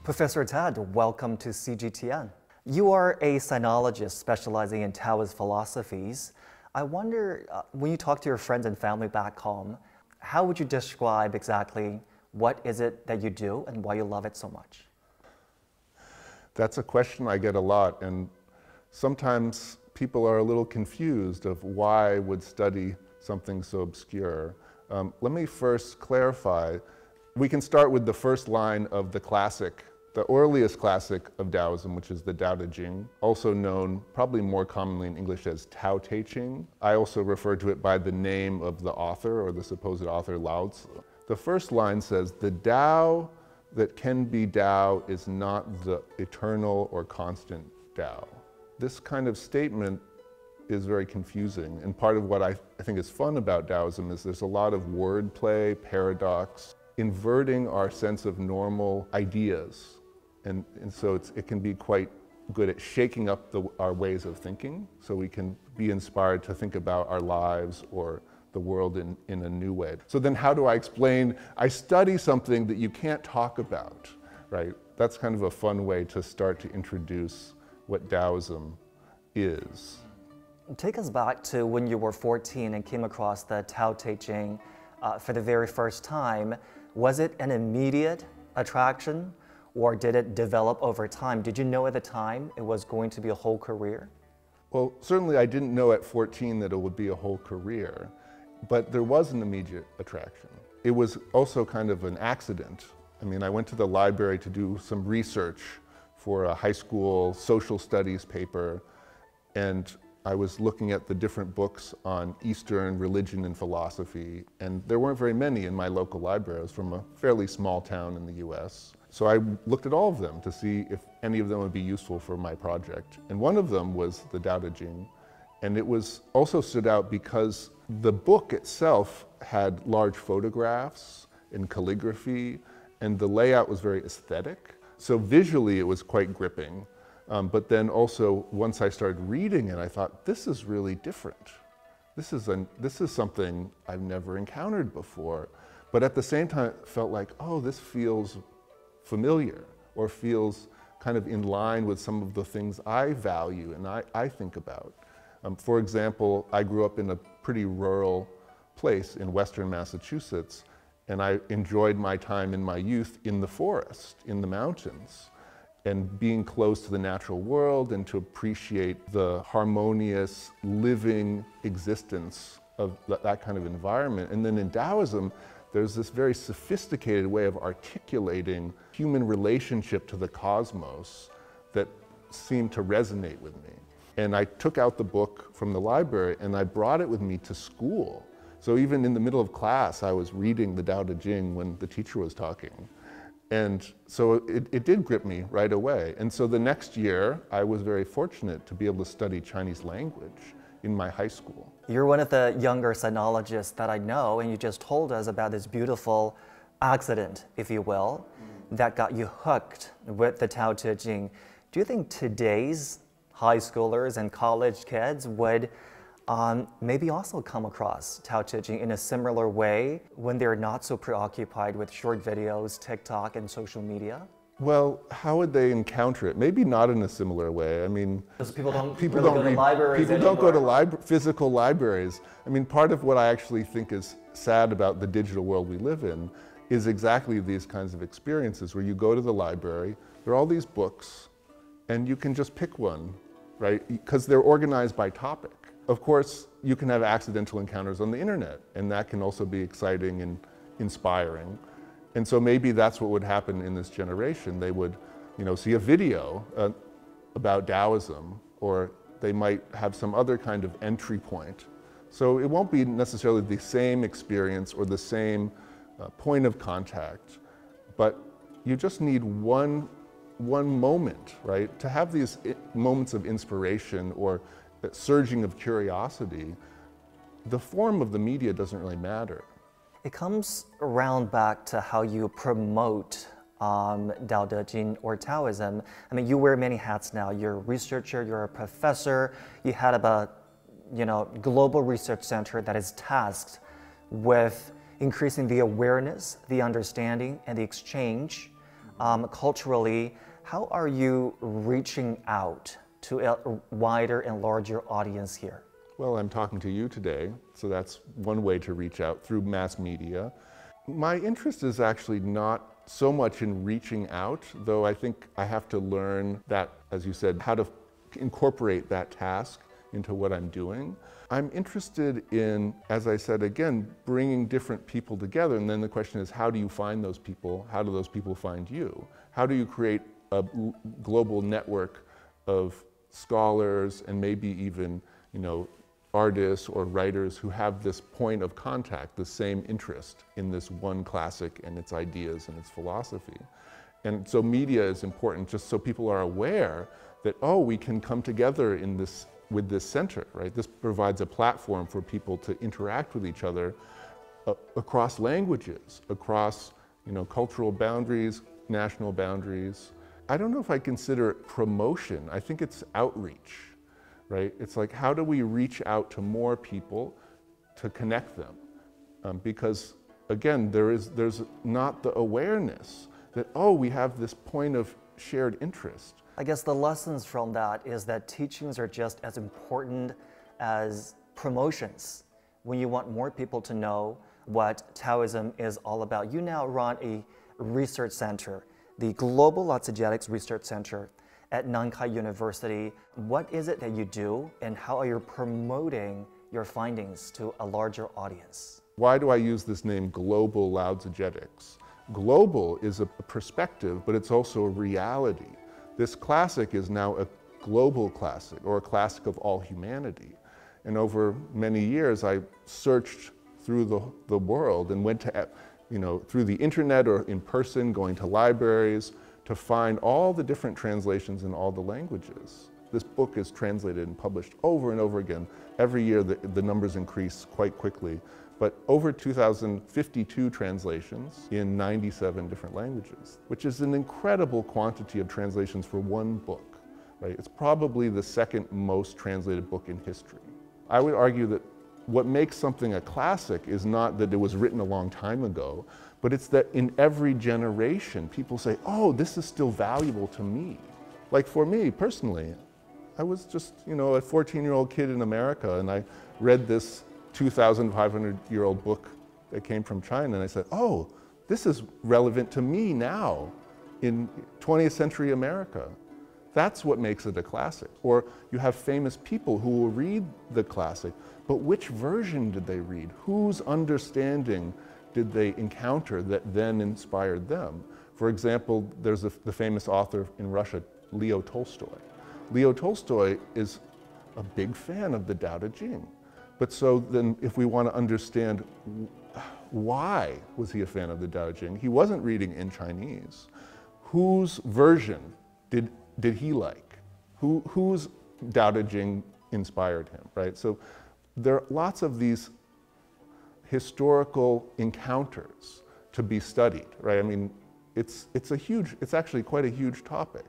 Professor Ted, welcome to CGTN. You are a sinologist specializing in Taoist philosophies. I wonder, when you talk to your friends and family back home, how would you describe exactly what is it that you do and why you love it so much? That's a question I get a lot, and sometimes people are a little confused of why I would study something so obscure. Let me first clarify. We can start with the first line of the classic, the earliest classic of Taoism, which is the Tao Te Ching, also known probably more commonly in English as Tao Te Ching. I also refer to it by the name of the author or the supposed author, Lao Tzu. The first line says, "The Tao that can be Tao is not the eternal or constant Tao." This kind of statement is very confusing, and part of what I think is fun about Taoism is there's a lot of wordplay, paradox, inverting our sense of normal ideas. And so it can be quite good at shaking up our ways of thinking, so we can be inspired to think about our lives or the world in a new way. So then how do I explain, I study something that you can't talk about, right? That's kind of a fun way to start to introduce what Taoism is. Take us back to when you were 14 and came across the Tao Te Ching for the very first time. Was it an immediate attraction, or did it develop over time? Did you know at the time it was going to be a whole career? Well, certainly I didn't know at 14 that it would be a whole career, but there was an immediate attraction. It was also kind of an accident. I mean, I went to the library to do some research for a high school social studies paper, and I was looking at the different books on Eastern religion and philosophy, and there weren't very many in my local library. I was from a fairly small town in the US. So I looked at all of them to see if any of them would be useful for my project. And one of them was the Tao Te Ching. And it was also stood out because the book itself had large photographs and calligraphy, and the layout was very aesthetic. So visually it was quite gripping. But then also, once I started reading it, I thought, this is really different. This is something I've never encountered before. But at the same time, it felt like, oh, this feels familiar, or feels kind of in line with some of the things I value and I think about. For example, I grew up in a pretty rural place in western Massachusetts, and I enjoyed my time in my youth in the forest, in the mountains, and being close to the natural world and to appreciate the harmonious, living existence of that kind of environment. And then in Taoism, there's this very sophisticated way of articulating human relationship to the cosmos that seemed to resonate with me. And I took out the book from the library and I brought it with me to school. So even in the middle of class, I was reading the Tao Te Ching when the teacher was talking. And so it did grip me right away. And so the next year, I was very fortunate to be able to study Chinese language in my high school. You're one of the younger sinologists that I know, and you just told us about this beautiful accident, if you will, that got you hooked with the Tao Te Ching. Do you think today's high schoolers and college kids would maybe also come across Tao Te Ching in a similar way when they're not so preoccupied with short videos, TikTok, and social media? Well, how would they encounter it? Maybe not in a similar way. I mean, people don't go to libraries People don't go to physical libraries. I mean, part of what I actually think is sad about the digital world we live in is exactly these kinds of experiences where you go to the library, there are all these books, and you can just pick one, right? Because they're organized by topic. Of course, you can have accidental encounters on the internet, and that can also be exciting and inspiring. And so maybe that's what would happen in this generation. They would, see a video about Taoism, or they might have some other kind of entry point. So it won't be necessarily the same experience or the same point of contact, but you just need one moment, right? To have these moments of inspiration or surging of curiosity, the form of the media doesn't really matter. It comes around back to how you promote Tao Te Ching or Taoism. I mean, you wear many hats now. You're a researcher, you're a professor. You had a global research center that is tasked with increasing the awareness, the understanding, and the exchange culturally, how are you reaching out to a wider and larger audience here? Well, I'm talking to you today, so that's one way to reach out through mass media. My interest is actually not so much in reaching out, though I think I have to learn that, as you said, how to incorporate that task into what I'm doing. I'm interested in, as I said again, bringing different people together, and then the question is, how do you find those people? How do those people find you? How do you create a global network of scholars and maybe even, artists or writers who have this point of contact, the same interest in this one classic and its ideas and its philosophy? And so media is important just so people are aware that, oh, we can come together in this, with this center, right? This provides a platform for people to interact with each other across languages, across cultural boundaries, national boundaries. I don't know if I consider it promotion. I think it's outreach, right? It's like, how do we reach out to more people to connect them? Because again, there's not the awareness that, oh, we have this point of shared interest. I guess the lessons from that is that teachings are just as important as promotions. When you want more people to know what Taoism is all about. You now run a research center, the Global Exegetics Research Center at Nankai University. What is it that you do, and how are you promoting your findings to a larger audience? Why do I use this name Global Exegetics? Global is a perspective, but it's also a reality. This classic is now a global classic, or a classic of all humanity. And over many years, I searched through the world and went to, through the internet or in person, going to libraries to find all the different translations in all the languages. This book is translated and published over and over again. Every year, the numbers increase quite quickly. But over 2,052 translations in 97 different languages, which is an incredible quantity of translations for one book, right? It's probably the second most translated book in history. I would argue that what makes something a classic is not that it was written a long time ago, but it's that in every generation, people say, oh, this is still valuable to me. Like for me personally, I was just, a 14-year-old kid in America, and I read this 2,500-year-old book that came from China, and I said, oh, this is relevant to me now in 20th century America. That's what makes it a classic. Or you have famous people who will read the classic, but which version did they read? Whose understanding did they encounter that then inspired them? For example, there's the famous author in Russia, Leo Tolstoy. Leo Tolstoy is a big fan of the Tao Te Ching. But so then if we want to understand why was he a fan of the Tao Te Ching, he wasn't reading in Chinese. Whose version did he like? Whose Tao Te Ching inspired him, right? So there are lots of these historical encounters to be studied, right? I mean, it's actually quite a huge topic.